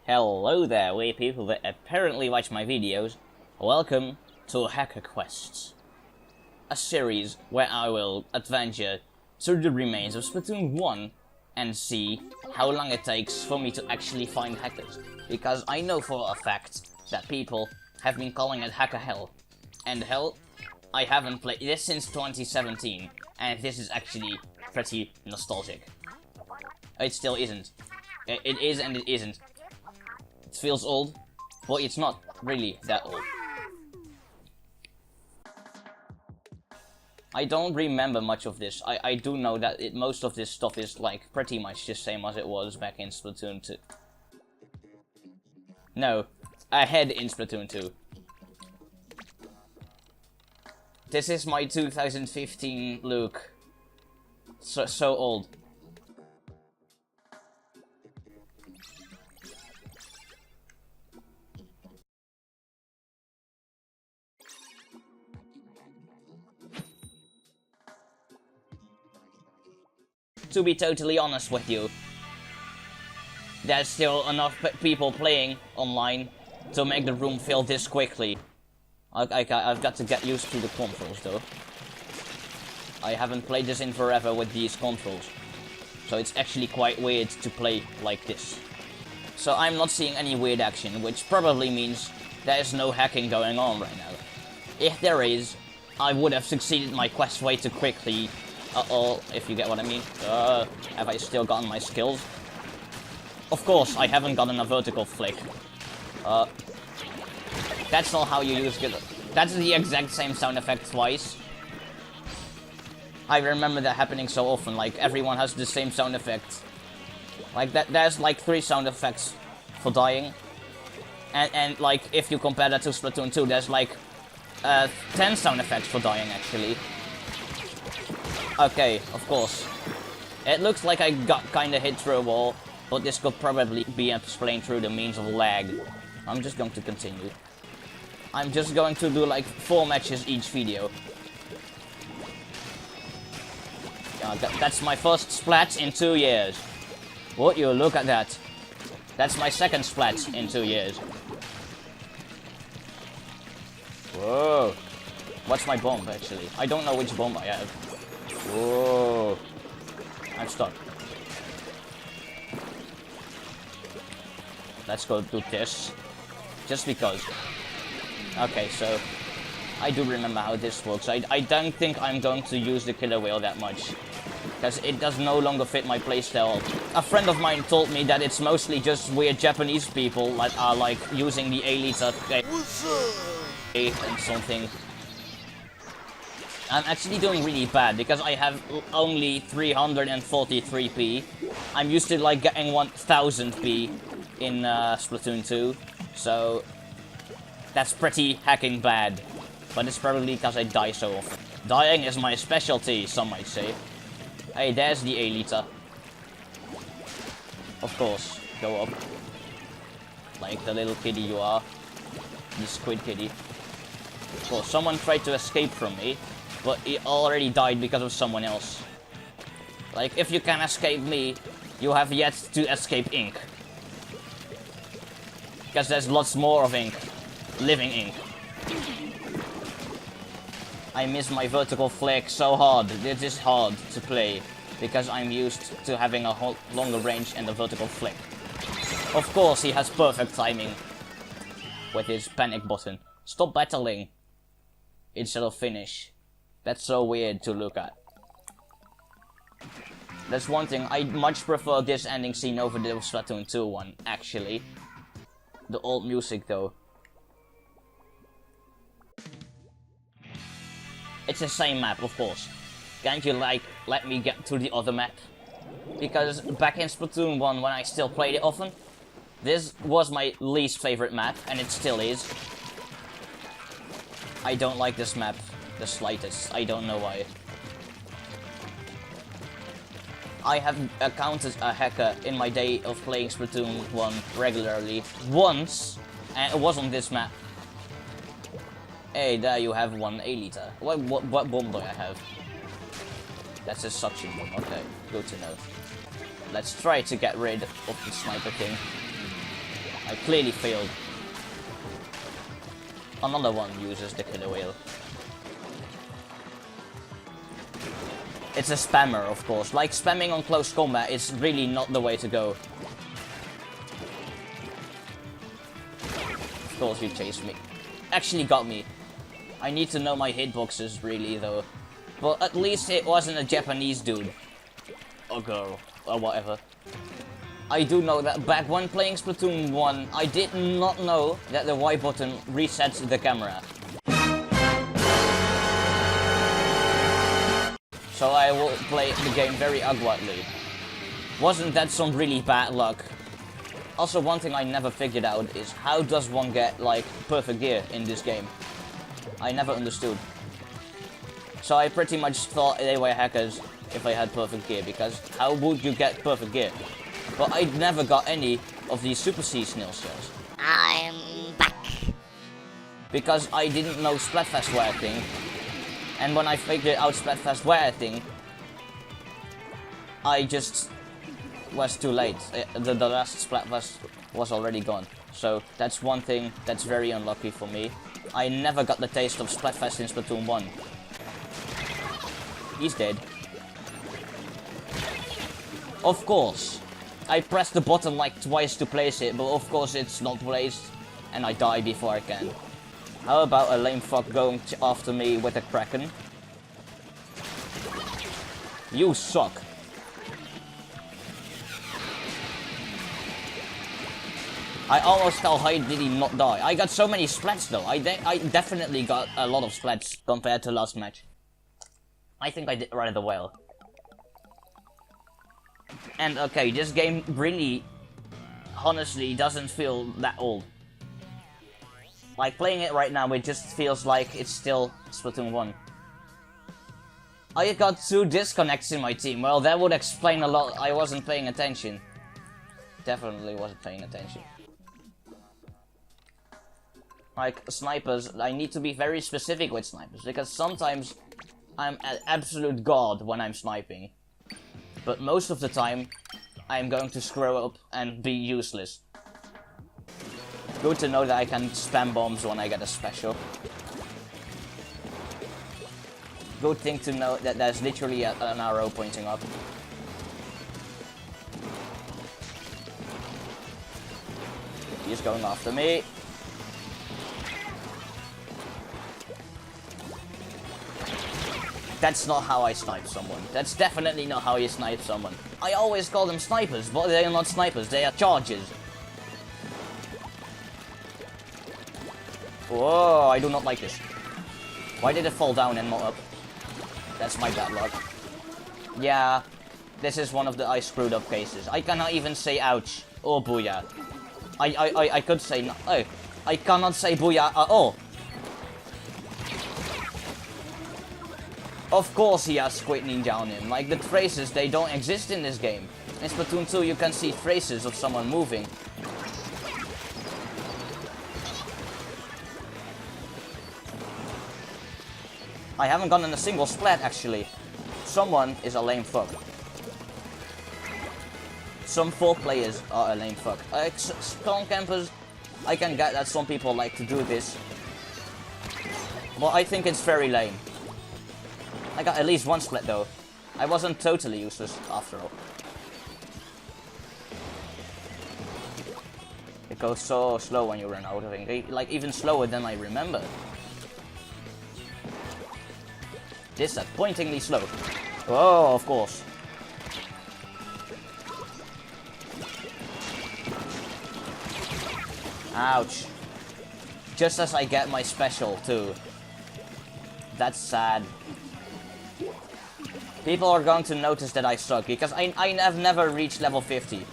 Hello there, we people that apparently watch my videos. Welcome to Hacker Quests, a series where I will adventure through the remains of Splatoon 1 and see how long it takes for me to actually find hackers. Because I know for a fact that people have been calling it Hacker Hell. And hell, I haven't played this since 2017, and this is actually pretty nostalgic. It still isn't. It is and it isn't. It feels old, but it's not really that old. I don't remember much of this. I do know that most of this stuff is like pretty much the same as it was back in Splatoon 2. No, ahead in Splatoon 2. This is my 2015 look. So old. To be totally honest with you, there's still enough people playing online to make the room fill this quickly. I've got to get used to the controls though. I haven't played this in forever with these controls, so it's actually quite weird to play like this. So I'm not seeing any weird action, which probably means there is no hacking going on right now. If there is, I would have succeeded my quest way too quickly. Uh-oh, if you get what I mean. Have I still gotten my skills? Of course, I haven't gotten a vertical flick. That's not how you use it. That's the exact same sound effect twice. I remember that happening so often, like everyone has the same sound effect. Like there's like 3 sound effects for dying. And like if you compare that to Splatoon 2, there's like 10 sound effects for dying actually. Okay, of course. It looks like I got kinda hit through a wall, but this could probably be explained through the means of lag. I'm just going to continue. I'm just going to do like 4 matches each video. That's my first splat in 2 years. Would you look at that? That's my second splat in 2 years. Whoa. What's my bomb actually? I don't know which bomb I have. Whoa. I'm stuck. Let's go do this. Just because. Okay, so I do remember how this works. I don't think I'm going to use the killer whale that much, because it does no longer fit my playstyle. A friend of mine told me that it's mostly just weird Japanese people that are like using the A-liter and something. I'm actually doing really bad because I have only 343p. I'm used to like getting 1000p in Splatoon 2, so that's pretty hacking bad. But it's probably because I die so often. Dying is my specialty, some might say. Hey, there's the A-liter. Of course, go up. Like the little kitty you are. The squid kitty. Of course, someone tried to escape from me, but he already died because of someone else. Like, if you can escape me, you have yet to escape ink. Because there's lots more of ink. Living ink. I miss my vertical flick so hard. This is hard to play, because I'm used to having a longer range and a vertical flick. Of course, he has perfect timing with his panic button. Stop battling instead of finish. That's so weird to look at. That's one thing, I much prefer this ending scene over the Splatoon 2 one, actually. The old music though. It's the same map, of course. Can't you like, let me get to the other map? Because back in Splatoon 1, when I still played it often, this was my least favorite map, and it still is. I don't like this map the slightest. I don't know why. I have encountered a hacker in my day of playing Splatoon 1 regularly. Once, and it was on this map. Hey, there you have one A-liter. What bomb do I have? That's a suction bomb. Okay, good to know. Let's try to get rid of the Sniper King. I clearly failed. Another one uses the killer whale. It's a spammer, of course. Like, spamming on close combat is really not the way to go. Of course you chased me. Actually got me. I need to know my hitboxes, really, though. But at least it wasn't a Japanese dude. Or girl. Or whatever. I do know that back when playing Splatoon 1, I did not know that the Y button resets the camera. So I will play the game very awkwardly. Wasn't that some really bad luck? Also, one thing I never figured out is how does one get, like, perfect gear in this game? I never understood. So I pretty much thought they were hackers if I had perfect gear, because how would you get perfect gear? But I never got any of these Super C snail shells. I'm back. Because I didn't know Splatfest were a thing. And when I figured out Splatfest were a thing, I just was too late. The last Splatfest was already gone. So that's one thing that's very unlucky for me. I never got the taste of Splatfest in Splatoon 1. He's dead. Of course. I pressed the button like twice to place it, but of course it's not placed. And I die before I can. How about a lame fuck going after me with a Kraken? You suck. I almost fell high, did he not die? I got so many splats though. I definitely got a lot of splats compared to last match. I think I did rather well. And okay, this game really, honestly, doesn't feel that old. Like, playing it right now, it just feels like it's still Splatoon 1. I got 2 disconnects in my team. Well, that would explain a lot. I wasn't paying attention. Definitely wasn't paying attention. Like, snipers, I need to be very specific with snipers, because sometimes I'm an absolute god when I'm sniping. But most of the time, I'm going to screw up and be useless. Good to know that I can spam bombs when I get a special. Good thing to know that there's literally an arrow pointing up. He's going after me. That's not how I snipe someone. That's definitely not how you snipe someone. I always call them snipers, but they are not snipers, they are charges. Whoa, I do not like this. Why did it fall down and not up? That's my bad luck. Yeah, this is one of the I screwed up cases. I cannot even say ouch or booyah. I could say no. Oh, I cannot say booyah at all. Of course he has Squid Ninja on him. Like, the traces, they don't exist in this game. In Splatoon 2 you can see traces of someone moving. I haven't gotten a single splat, actually. Someone is a lame fuck. Some 4 players are a lame fuck. Spawn campers, I can get that some people like to do this. But I think it's very lame. I got at least 1 split though. I wasn't totally useless after all. It goes so slow when you run out of ink. Like, even slower than I remember. Disappointingly slow. Oh, of course. Ouch. Just as I get my special too. That's sad. People are going to notice that I suck, because I have never reached level 50.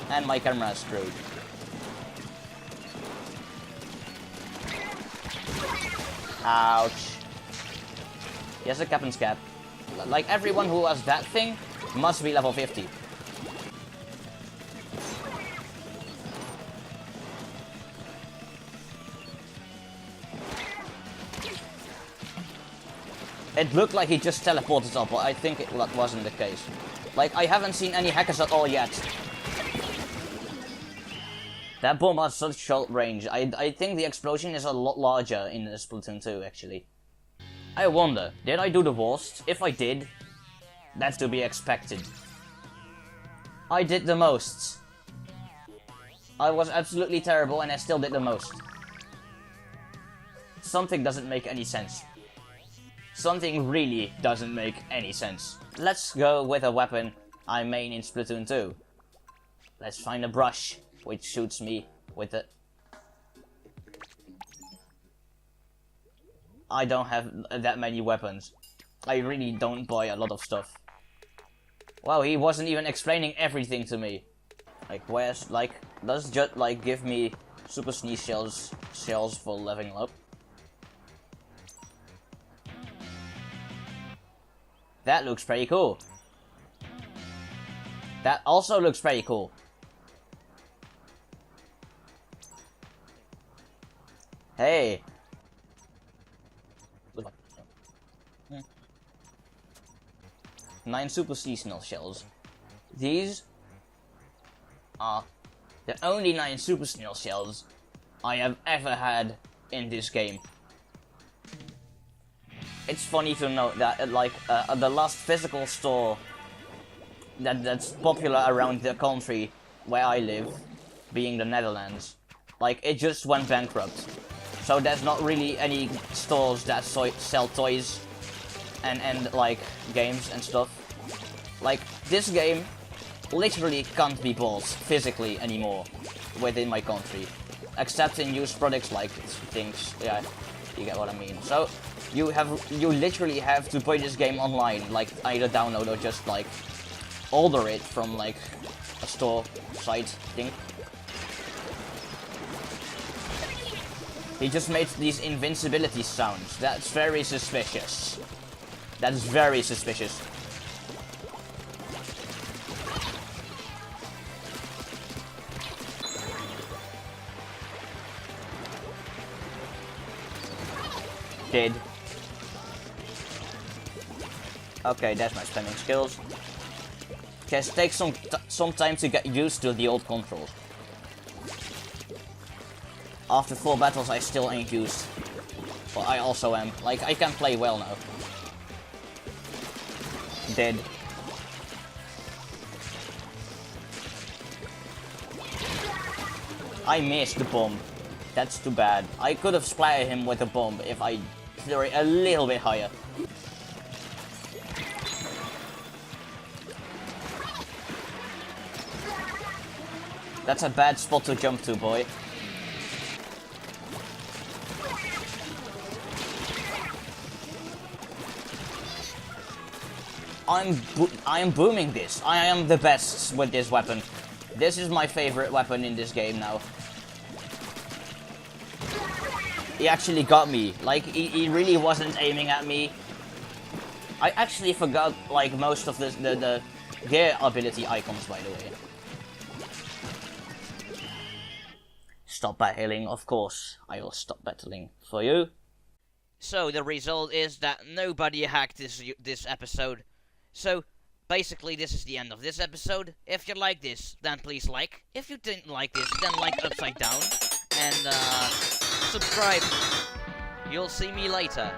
And my camera is screwed. Ouch. He has a captain's cap. Like, everyone who has that thing must be level 50. It looked like he just teleported up, but I think it wasn't the case. Like, I haven't seen any hackers at all yet. That bomb has such short range. I think the explosion is a lot larger in Splatoon 2, actually. I wonder, did I do the worst? If I did, that's to be expected. I did the most. I was absolutely terrible and I still did the most. Something doesn't make any sense. Something really doesn't make any sense. Let's go with a weapon I main in Splatoon 2. Let's find a brush which shoots me with it. I don't have that many weapons. I really don't buy a lot of stuff. Wow, he wasn't even explaining everything to me. Like, where's, like, does just, like, give me super sneeze shells for leveling up. That looks pretty cool. That also looks pretty cool. Hey. 9 super seasonal shells. These are the only 9 super seasonal shells I have ever had in this game. It's funny to note that the last physical store that's popular around the country where I live, being the Netherlands, like, it just went bankrupt. So there's not really any stores that sell toys and like games and stuff. Like, this game literally can't be bought physically anymore within my country, except in used products like things. Yeah, you get what I mean. So you literally have to play this game online, like either download or just like order it from like a store site thing. He just made these invincibility sounds. That's very suspicious. That's very suspicious. Dead. Okay, that's my spamming skills. Just takes some time to get used to the old controls. After 4 battles, I still ain't used. But I also am. Like, I can play well now. Dead. I missed the bomb. That's too bad. I could have splattered him with a bomb if I threw it a little bit higher. That's a bad spot to jump to, boy. I am booming this. I am the best with this weapon. This is my favorite weapon in this game now. He actually got me. Like, he really wasn't aiming at me. I actually forgot, like, most of the gear ability icons, by the way. Stop battling, of course. I will stop battling for you. So, the result is that nobody hacked this episode. So, basically, this is the end of this episode. If you like this, then please like. If you didn't like this, then like upside down. And, subscribe. You'll see me later.